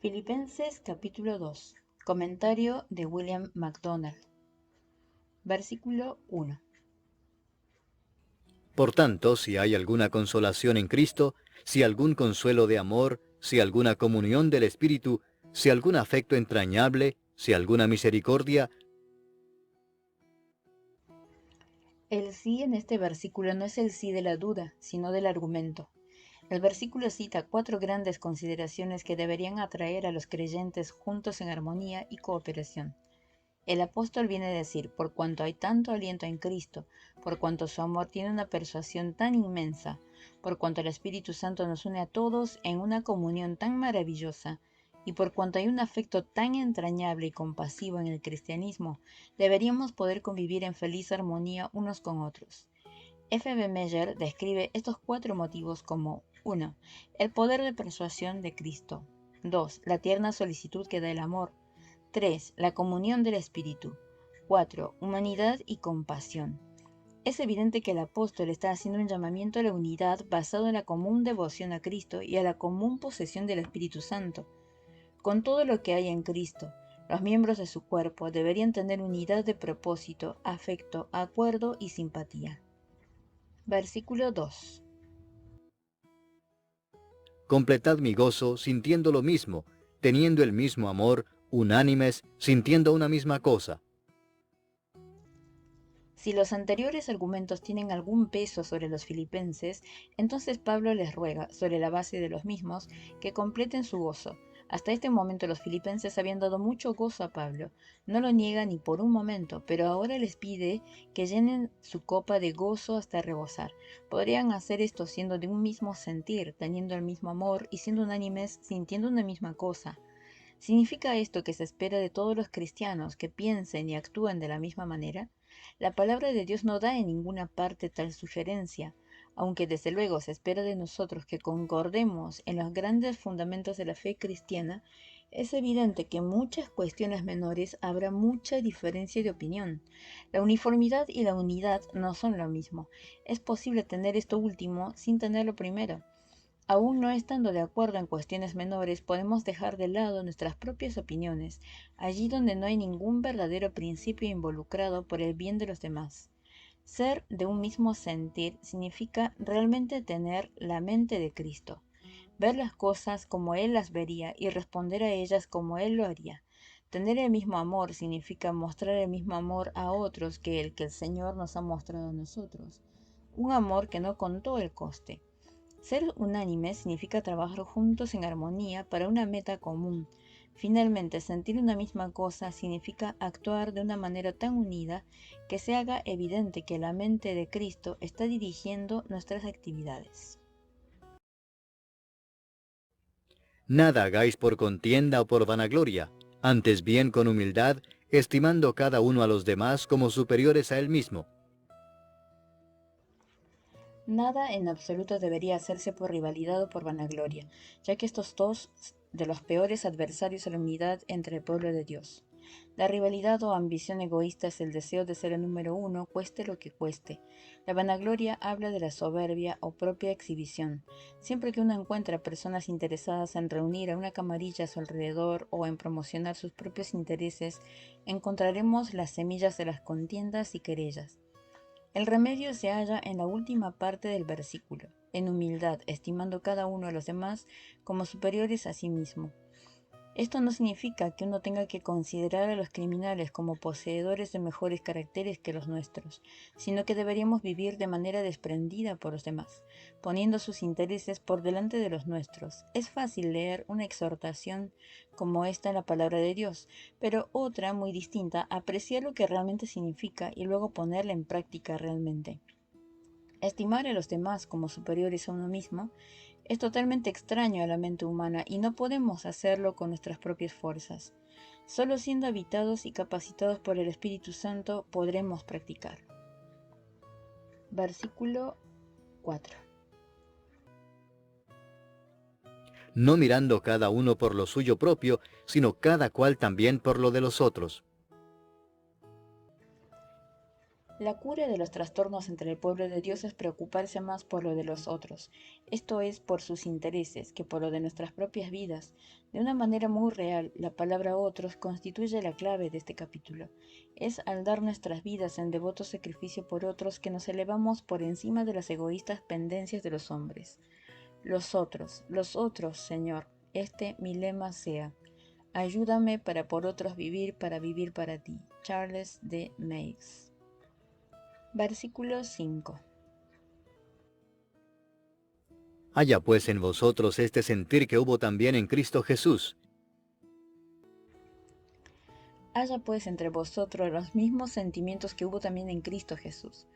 Filipenses capítulo 2. Comentario de William MacDonald. Versículo 1. Por tanto, si hay alguna consolación en Cristo, si algún consuelo de amor, si alguna comunión del Espíritu, si algún afecto entrañable, si alguna misericordia. El sí en este versículo no es el sí de la duda, sino del argumento. El versículo cita cuatro grandes consideraciones que deberían atraer a los creyentes juntos en armonía y cooperación. El apóstol viene a decir, por cuanto hay tanto aliento en Cristo, por cuanto su amor tiene una persuasión tan inmensa, por cuanto el Espíritu Santo nos une a todos en una comunión tan maravillosa, y por cuanto hay un afecto tan entrañable y compasivo en el cristianismo, deberíamos poder convivir en feliz armonía unos con otros. F. B. Meyer describe estos cuatro motivos como 1. El poder de persuasión de Cristo. 2. La tierna solicitud que da el amor. 3. La comunión del Espíritu. 4. Humanidad y compasión. Es evidente que el apóstol está haciendo un llamamiento a la unidad basado en la común devoción a Cristo y a la común posesión del Espíritu Santo. Con todo lo que hay en Cristo, los miembros de su cuerpo deberían tener unidad de propósito, afecto, acuerdo y simpatía. Versículo 2. Completad mi gozo sintiendo lo mismo, teniendo el mismo amor, unánimes, sintiendo una misma cosa. Si los anteriores argumentos tienen algún peso sobre los filipenses, entonces Pablo les ruega, sobre la base de los mismos, que completen su gozo. Hasta este momento los filipenses habían dado mucho gozo a Pablo, no lo niega ni por un momento, pero ahora les pide que llenen su copa de gozo hasta rebosar. Podrían hacer esto siendo de un mismo sentir, teniendo el mismo amor y siendo unánimes, sintiendo una misma cosa. ¿Significa esto que se espera de todos los cristianos que piensen y actúen de la misma manera? La palabra de Dios no da en ninguna parte tal sugerencia, aunque desde luego se espera de nosotros que concordemos en los grandes fundamentos de la fe cristiana. Es evidente que en muchas cuestiones menores habrá mucha diferencia de opinión. La uniformidad y la unidad no son lo mismo. Es posible tener esto último sin tener lo primero. Aún no estando de acuerdo en cuestiones menores, podemos dejar de lado nuestras propias opiniones, allí donde no hay ningún verdadero principio involucrado por el bien de los demás. Ser de un mismo sentir significa realmente tener la mente de Cristo, ver las cosas como Él las vería y responder a ellas como Él lo haría. Tener el mismo amor significa mostrar el mismo amor a otros que el Señor nos ha mostrado a nosotros. Un amor que no contó el coste. Ser unánime significa trabajar juntos en armonía para una meta común. Finalmente, sentir una misma cosa significa actuar de una manera tan unida que se haga evidente que la mente de Cristo está dirigiendo nuestras actividades. Nada hagáis por contienda o por vanagloria, antes bien con humildad, estimando cada uno a los demás como superiores a él mismo. Nada en absoluto debería hacerse por rivalidad o por vanagloria, ya que estos dos de los peores adversarios a la unidad entre el pueblo de Dios. La rivalidad o ambición egoísta es el deseo de ser el número uno, cueste lo que cueste. La vanagloria habla de la soberbia o propia exhibición. Siempre que uno encuentra personas interesadas en reunir a una camarilla a su alrededor o en promocionar sus propios intereses, encontraremos las semillas de las contiendas y querellas. El remedio se halla en la última parte del versículo, en humildad, estimando cada uno a los demás como superiores a sí mismo. Esto no significa que uno tenga que considerar a los criminales como poseedores de mejores caracteres que los nuestros, sino que deberíamos vivir de manera desprendida por los demás, poniendo sus intereses por delante de los nuestros. Es fácil leer una exhortación como esta en la palabra de Dios, pero otra muy distinta, apreciar lo que realmente significa y luego ponerla en práctica realmente. Estimar a los demás como superiores a uno mismo es totalmente extraño a la mente humana y no podemos hacerlo con nuestras propias fuerzas. Solo siendo habitados y capacitados por el Espíritu Santo podremos practicarlo. Versículo 4. No mirando cada uno por lo suyo propio, sino cada cual también por lo de los otros. La cura de los trastornos entre el pueblo de Dios es preocuparse más por lo de los otros, esto es, por sus intereses, que por lo de nuestras propias vidas. De una manera muy real, la palabra otros constituye la clave de este capítulo. Es al dar nuestras vidas en devoto sacrificio por otros que nos elevamos por encima de las egoístas pendencias de los hombres. Los otros, Señor, este mi lema sea. Ayúdame para por otros vivir para ti. Charles D. Meigs. Versículo 5. Haya pues en vosotros este sentir que hubo también en Cristo Jesús. Haya pues entre vosotros los mismos sentimientos que hubo también en Cristo Jesús.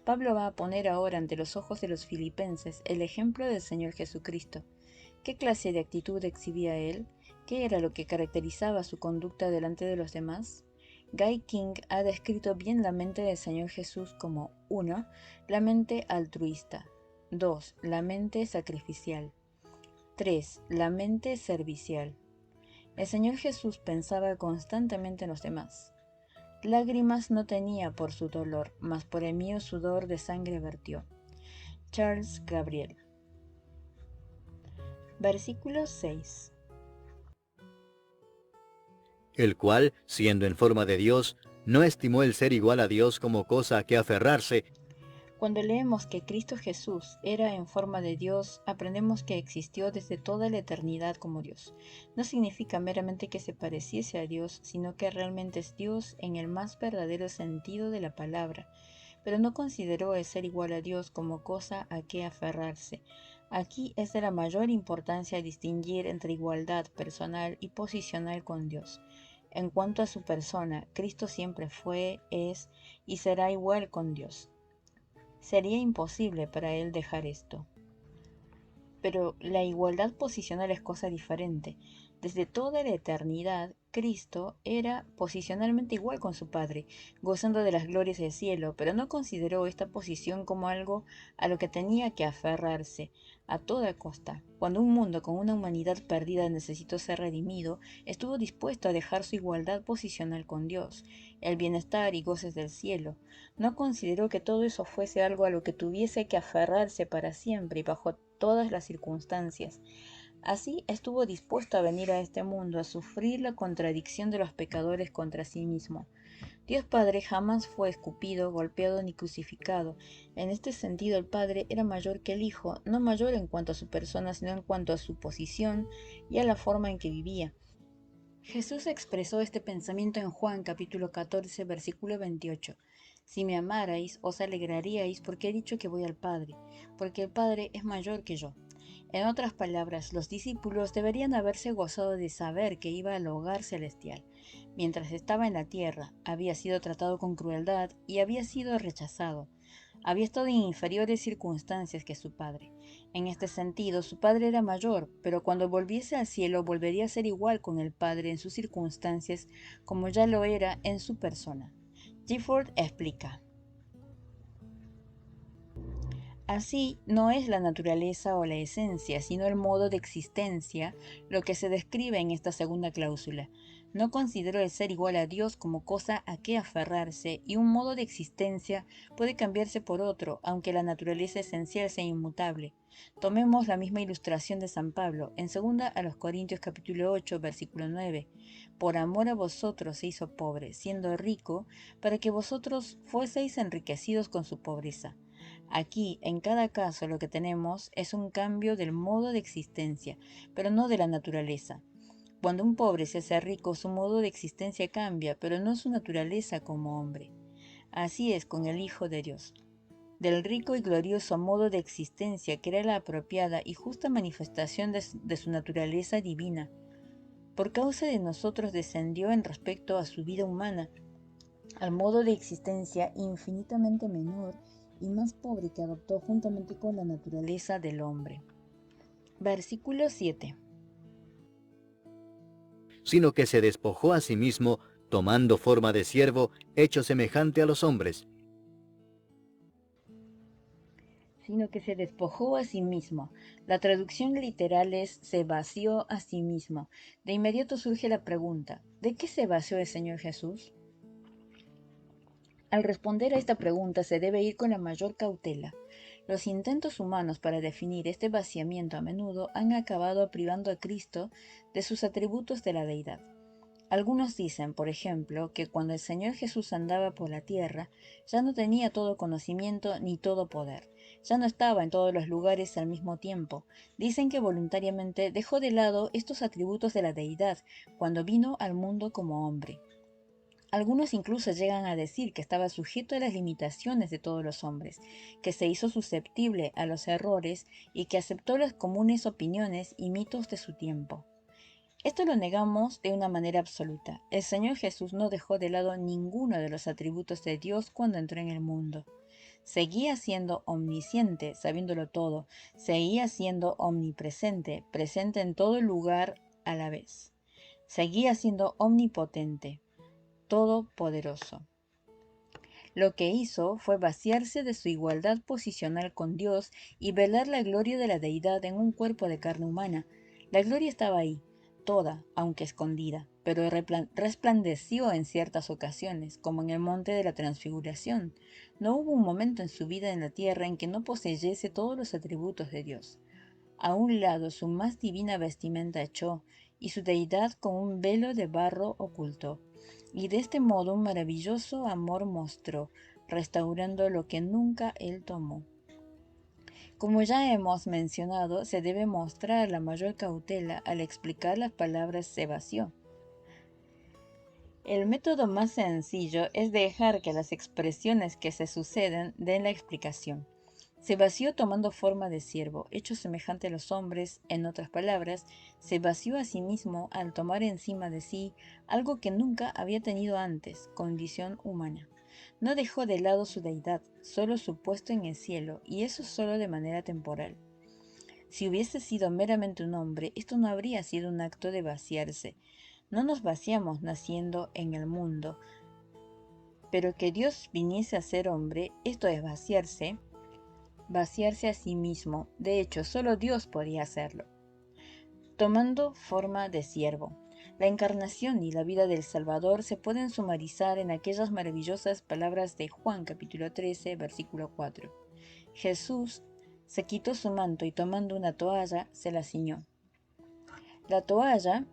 Pablo va a poner ahora ante los ojos de los filipenses el ejemplo del Señor Jesucristo. ¿Qué clase de actitud exhibía él? ¿Qué era lo que caracterizaba su conducta delante de los demás? Guy King ha descrito bien la mente del Señor Jesús como 1. La mente altruista, 2. La mente sacrificial, 3. La mente servicial. El Señor Jesús pensaba constantemente en los demás. Lágrimas no tenía por su dolor, mas por el mío sudor de sangre vertió. Charles Gabriel. Versículo 6. El cual, siendo en forma de Dios, no estimó el ser igual a Dios como cosa a que aferrarse. Cuando leemos que Cristo Jesús era en forma de Dios, aprendemos que existió desde toda la eternidad como Dios. No significa meramente que se pareciese a Dios, sino que realmente es Dios en el más verdadero sentido de la palabra. Pero no consideró el ser igual a Dios como cosa a que aferrarse. Aquí es de la mayor importancia distinguir entre igualdad personal y posicional con Dios. En cuanto a su persona, Cristo siempre fue, es y será igual con Dios. Sería imposible para él dejar esto. Pero la igualdad posicional es cosa diferente. Desde toda la eternidad, Cristo era posicionalmente igual con su Padre, gozando de las glorias del cielo, pero no consideró esta posición como algo a lo que tenía que aferrarse a toda costa. Cuando un mundo con una humanidad perdida necesitó ser redimido, estuvo dispuesto a dejar su igualdad posicional con Dios, el bienestar y goces del cielo. No consideró que todo eso fuese algo a lo que tuviese que aferrarse para siempre y bajo todas las circunstancias. Así estuvo dispuesto a venir a este mundo a sufrir la contradicción de los pecadores contra sí mismo. Dios Padre jamás fue escupido, golpeado ni crucificado. En este sentido el Padre era mayor que el Hijo, no mayor en cuanto a su persona, sino en cuanto a su posición y a la forma en que vivía. Jesús expresó este pensamiento en Juan capítulo 14, versículo 28. Si me amarais, os alegraríais porque he dicho que voy al Padre, porque el Padre es mayor que yo. En otras palabras, los discípulos deberían haberse gozado de saber que iba al hogar celestial. Mientras estaba en la tierra, había sido tratado con crueldad y había sido rechazado. Había estado en inferiores circunstancias que su padre. En este sentido, su padre era mayor, pero cuando volviese al cielo volvería a ser igual con el padre en sus circunstancias como ya lo era en su persona. Gifford explica. Así, no es la naturaleza o la esencia, sino el modo de existencia lo que se describe en esta segunda cláusula. No considero el ser igual a Dios como cosa a que aferrarse, y un modo de existencia puede cambiarse por otro, aunque la naturaleza esencial sea inmutable. Tomemos la misma ilustración de San Pablo, en 2 a los Corintios capítulo 8, versículo 9. Por amor a vosotros se hizo pobre, siendo rico, para que vosotros fueseis enriquecidos con su pobreza. Aquí, en cada caso, lo que tenemos es un cambio del modo de existencia, pero no de la naturaleza. Cuando un pobre se hace rico, su modo de existencia cambia, pero no su naturaleza como hombre. Así es con el Hijo de Dios. Del rico y glorioso modo de existencia que era la apropiada y justa manifestación de su naturaleza divina. Por causa de nosotros descendió en respecto a su vida humana, al modo de existencia infinitamente menor y más pobre que adoptó juntamente con la naturaleza del hombre. Versículo 7. Sino que se despojó a sí mismo, tomando forma de siervo, hecho semejante a los hombres. Sino que se despojó a sí mismo. La traducción literal es se vació a sí mismo. De inmediato surge la pregunta, ¿de qué se vació el Señor Jesús? Al responder a esta pregunta se debe ir con la mayor cautela. Los intentos humanos para definir este vaciamiento a menudo han acabado privando a Cristo de sus atributos de la deidad. Algunos dicen, por ejemplo, que cuando el Señor Jesús andaba por la tierra, ya no tenía todo conocimiento ni todo poder, ya no estaba en todos los lugares al mismo tiempo. Dicen que voluntariamente dejó de lado estos atributos de la deidad cuando vino al mundo como hombre. Algunos incluso llegan a decir que estaba sujeto a las limitaciones de todos los hombres, que se hizo susceptible a los errores y que aceptó las comunes opiniones y mitos de su tiempo. Esto lo negamos de una manera absoluta. El Señor Jesús no dejó de lado ninguno de los atributos de Dios cuando entró en el mundo. Seguía siendo omnisciente, sabiéndolo todo. Seguía siendo omnipresente, presente en todo lugar a la vez. Seguía siendo omnipotente, todopoderoso. Lo que hizo fue vaciarse de su igualdad posicional con Dios y velar la gloria de la deidad en un cuerpo de carne humana. La gloria estaba ahí, toda, aunque escondida, pero resplandeció en ciertas ocasiones, como en el monte de la transfiguración. No hubo un momento en su vida en la tierra en que no poseyese todos los atributos de Dios. A un lado su más divina vestimenta echó, y su deidad con un velo de barro ocultó. Y de este modo un maravilloso amor mostró, restaurando lo que nunca él tomó. Como ya hemos mencionado, se debe mostrar la mayor cautela al explicar las palabras se vació. El método más sencillo es dejar que las expresiones que se suceden den la explicación. Se vació tomando forma de siervo, hecho semejante a los hombres, en otras palabras, se vació a sí mismo al tomar encima de sí algo que nunca había tenido antes, condición humana. No dejó de lado su deidad, solo su puesto en el cielo, y eso solo de manera temporal. Si hubiese sido meramente un hombre, esto no habría sido un acto de vaciarse. No nos vaciamos naciendo en el mundo, pero que Dios viniese a ser hombre, esto es vaciarse a sí mismo. De hecho, solo Dios podía hacerlo. Tomando forma de siervo. La encarnación y la vida del Salvador se pueden sumarizar en aquellas maravillosas palabras de Juan capítulo 13, versículo 4. Jesús se quitó su manto y tomando una toalla se la ciñó. La toalla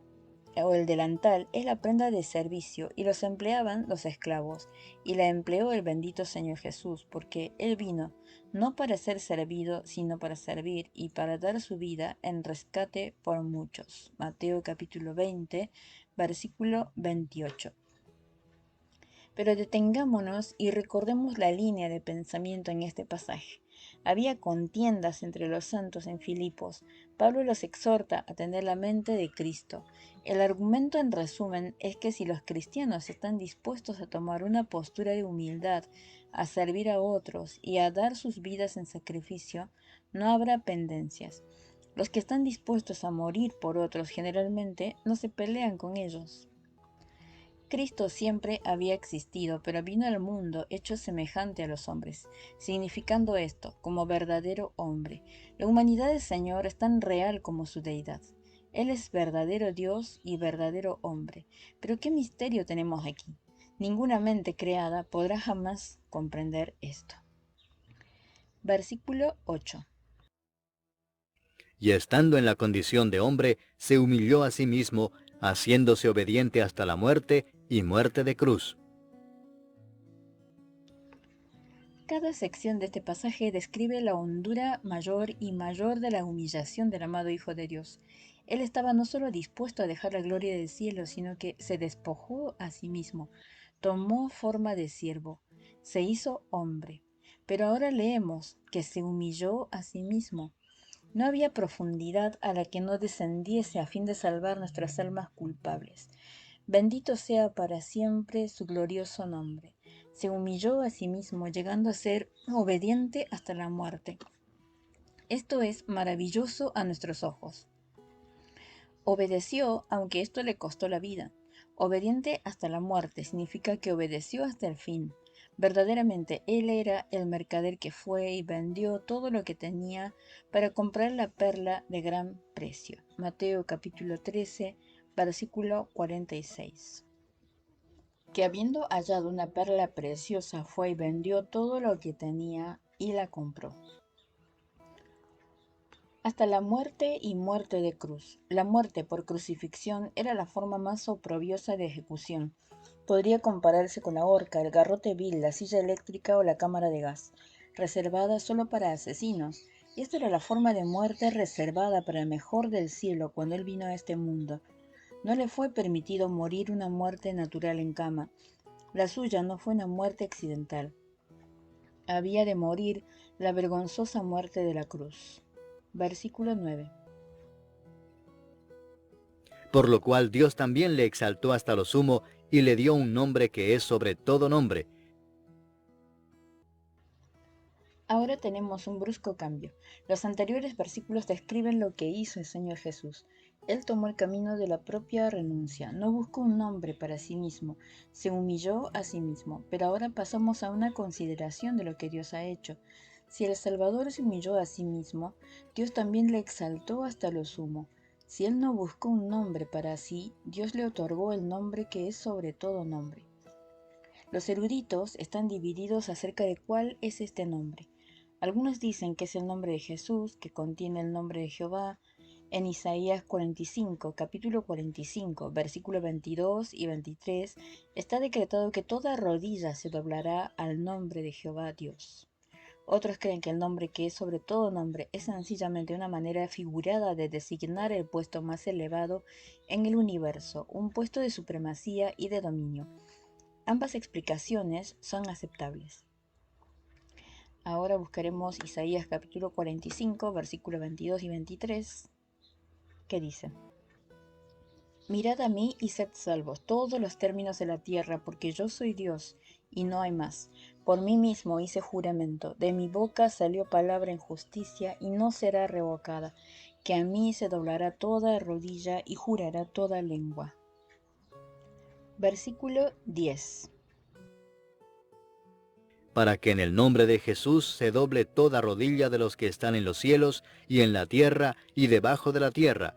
o el delantal es la prenda de servicio y los empleaban los esclavos, y la empleó el bendito Señor Jesús, porque Él vino no para ser servido, sino para servir y para dar su vida en rescate por muchos. Mateo capítulo 20, versículo 28. Pero detengámonos y recordemos la línea de pensamiento en este pasaje. Había contiendas entre los santos en Filipos. Pablo los exhorta a tener la mente de Cristo. El argumento en resumen es que si los cristianos están dispuestos a tomar una postura de humildad, a servir a otros y a dar sus vidas en sacrificio, no habrá pendencias. Los que están dispuestos a morir por otros generalmente no se pelean con ellos. Cristo siempre había existido, pero vino al mundo hecho semejante a los hombres, significando esto, como verdadero hombre. La humanidad del Señor es tan real como su deidad. Él es verdadero Dios y verdadero hombre. Pero ¿qué misterio tenemos aquí? Ninguna mente creada podrá jamás comprender esto. Versículo 8. Y estando en la condición de hombre, se humilló a sí mismo, haciéndose obediente hasta la muerte y muerte de cruz. Cada sección de este pasaje describe la hondura mayor y mayor de la humillación del amado Hijo de Dios. Él estaba no solo dispuesto a dejar la gloria del cielo, sino que se despojó a sí mismo, tomó forma de siervo, se hizo hombre. Pero ahora leemos que se humilló a sí mismo. No había profundidad a la que no descendiese a fin de salvar nuestras almas culpables. Bendito sea para siempre su glorioso nombre. Se humilló a sí mismo, llegando a ser obediente hasta la muerte. Esto es maravilloso a nuestros ojos. Obedeció, aunque esto le costó la vida. Obediente hasta la muerte significa que obedeció hasta el fin. Verdaderamente él era el mercader que fue y vendió todo lo que tenía para comprar la perla de gran precio. Mateo capítulo 13, versículo 46. que habiendo hallado una perla preciosa fue y vendió todo lo que tenía y la compró. Hasta la muerte y muerte de cruz. La muerte por crucifixión era la forma más oprobiosa de ejecución. Podría compararse con la horca, el garrote vil, la silla eléctrica o la cámara de gas, reservada solo para asesinos. Y esta era la forma de muerte reservada para el mejor del cielo cuando él vino a este mundo. No le fue permitido morir una muerte natural en cama. La suya no fue una muerte accidental. Había de morir la vergonzosa muerte de la cruz. Versículo 9. Por lo cual Dios también le exaltó hasta lo sumo y le dio un nombre que es sobre todo nombre. Ahora tenemos un brusco cambio. Los anteriores versículos describen lo que hizo el Señor Jesús. Él tomó el camino de la propia renuncia, no buscó un nombre para sí mismo, se humilló a sí mismo. Pero ahora pasamos a una consideración de lo que Dios ha hecho. Si el Salvador se humilló a sí mismo, Dios también le exaltó hasta lo sumo. Si él no buscó un nombre para sí, Dios le otorgó el nombre que es sobre todo nombre. Los eruditos están divididos acerca de cuál es este nombre. Algunos dicen que es el nombre de Jesús, que contiene el nombre de Jehová. En Isaías 45, capítulo 45, versículos 22 y 23, está decretado que toda rodilla se doblará al nombre de Jehová Dios. Otros creen que el nombre que es sobre todo nombre es sencillamente una manera figurada de designar el puesto más elevado en el universo, un puesto de supremacía y de dominio. Ambas explicaciones son aceptables. Ahora buscaremos Isaías capítulo 45, versículos 22 y 23, que dice: Mirad a mí y sed salvos todos los términos de la tierra, porque yo soy Dios y no hay más. Por mí mismo hice juramento, de mi boca salió palabra en justicia y no será revocada, que a mí se doblará toda rodilla y jurará toda lengua. Versículo 10. Para que en el nombre de Jesús se doble toda rodilla de los que están en los cielos y en la tierra y debajo de la tierra.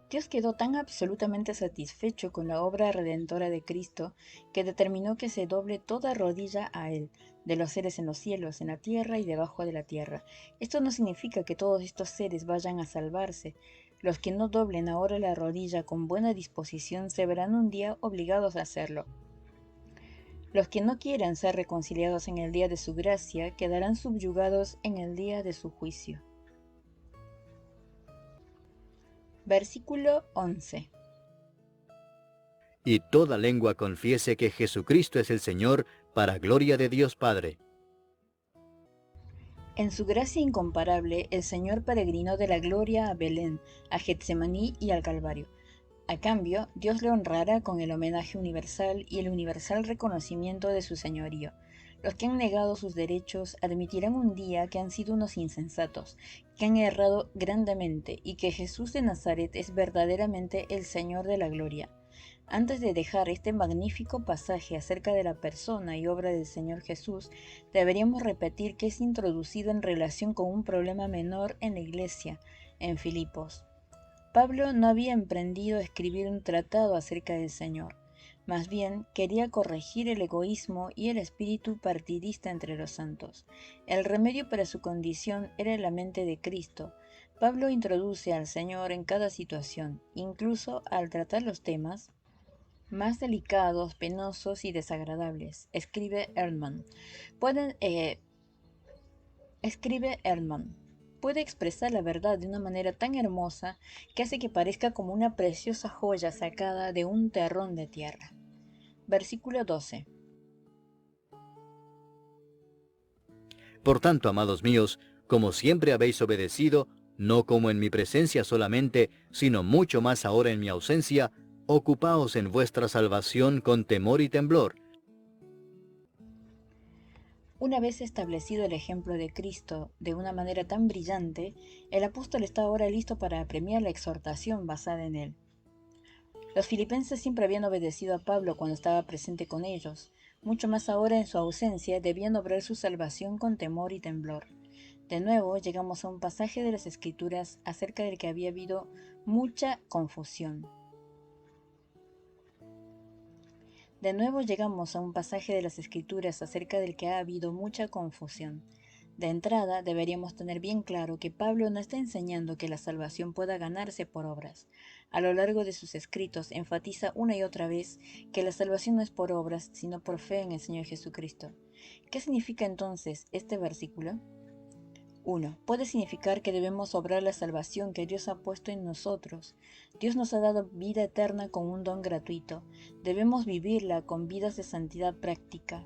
Dios quedó tan absolutamente satisfecho con la obra redentora de Cristo que determinó que se doble toda rodilla a Él, de los seres en los cielos, en la tierra y debajo de la tierra. Esto no significa que todos estos seres vayan a salvarse. Los que no doblen ahora la rodilla con buena disposición se verán un día obligados a hacerlo. Los que no quieran ser reconciliados en el día de su gracia quedarán subyugados en el día de su juicio. Versículo 11. Y toda lengua confiese que Jesucristo es el Señor, para gloria de Dios Padre. En su gracia incomparable, el Señor peregrinó de la gloria a Belén, a Getsemaní y al Calvario. A cambio, Dios le honrará con el homenaje universal y el universal reconocimiento de su señorío. Los que han negado sus derechos admitirán un día que han sido unos insensatos, que han errado grandemente y que Jesús de Nazaret es verdaderamente el Señor de la gloria. Antes de dejar este magnífico pasaje acerca de la persona y obra del Señor Jesús, deberíamos repetir que es introducido en relación con un problema menor en la iglesia, en Filipos. Pablo no había emprendido escribir un tratado acerca del Señor, más bien quería corregir el egoísmo y el espíritu partidista entre los santos. El remedio para su condición era la mente de Cristo. Pablo introduce al Señor en cada situación, incluso al tratar los temas más delicados, penosos y desagradables, escribe Erdmann. Escribe Erdmann. Puede expresar la verdad de una manera tan hermosa que hace que parezca como una preciosa joya sacada de un terrón de tierra. Versículo 12. Por tanto, amados míos, como siempre habéis obedecido, no como en mi presencia solamente, sino mucho más ahora en mi ausencia, ocupaos en vuestra salvación con temor y temblor. Una vez establecido el ejemplo de Cristo de una manera tan brillante, el apóstol está ahora listo para apremiar la exhortación basada en él. Los filipenses siempre habían obedecido a Pablo cuando estaba presente con ellos. Mucho más ahora en su ausencia debían obrar su salvación con temor y temblor. De nuevo llegamos a un pasaje de las Escrituras acerca del que había habido mucha confusión. De nuevo llegamos a un pasaje de las Escrituras acerca del que ha habido mucha confusión. De entrada, deberíamos tener bien claro que Pablo no está enseñando que la salvación pueda ganarse por obras. A lo largo de sus escritos enfatiza una y otra vez que la salvación no es por obras, sino por fe en el Señor Jesucristo. ¿Qué significa entonces este versículo? 1. Puede significar que debemos obrar la salvación que Dios ha puesto en nosotros. Dios nos ha dado vida eterna con un don gratuito. Debemos vivirla con vidas de santidad práctica.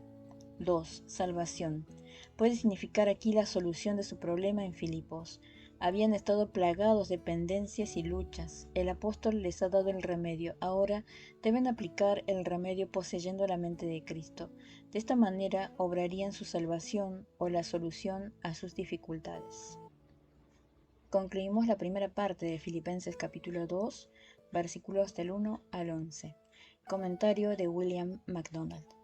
2. Salvación. Puede significar aquí la solución de su problema en Filipos. Habían estado plagados de pendencias y luchas. El apóstol les ha dado el remedio. Ahora deben aplicar el remedio poseyendo la mente de Cristo. De esta manera obrarían su salvación o la solución a sus dificultades. Concluimos la primera parte de Filipenses capítulo 2, versículos del 1 al 11. Comentario de William MacDonald.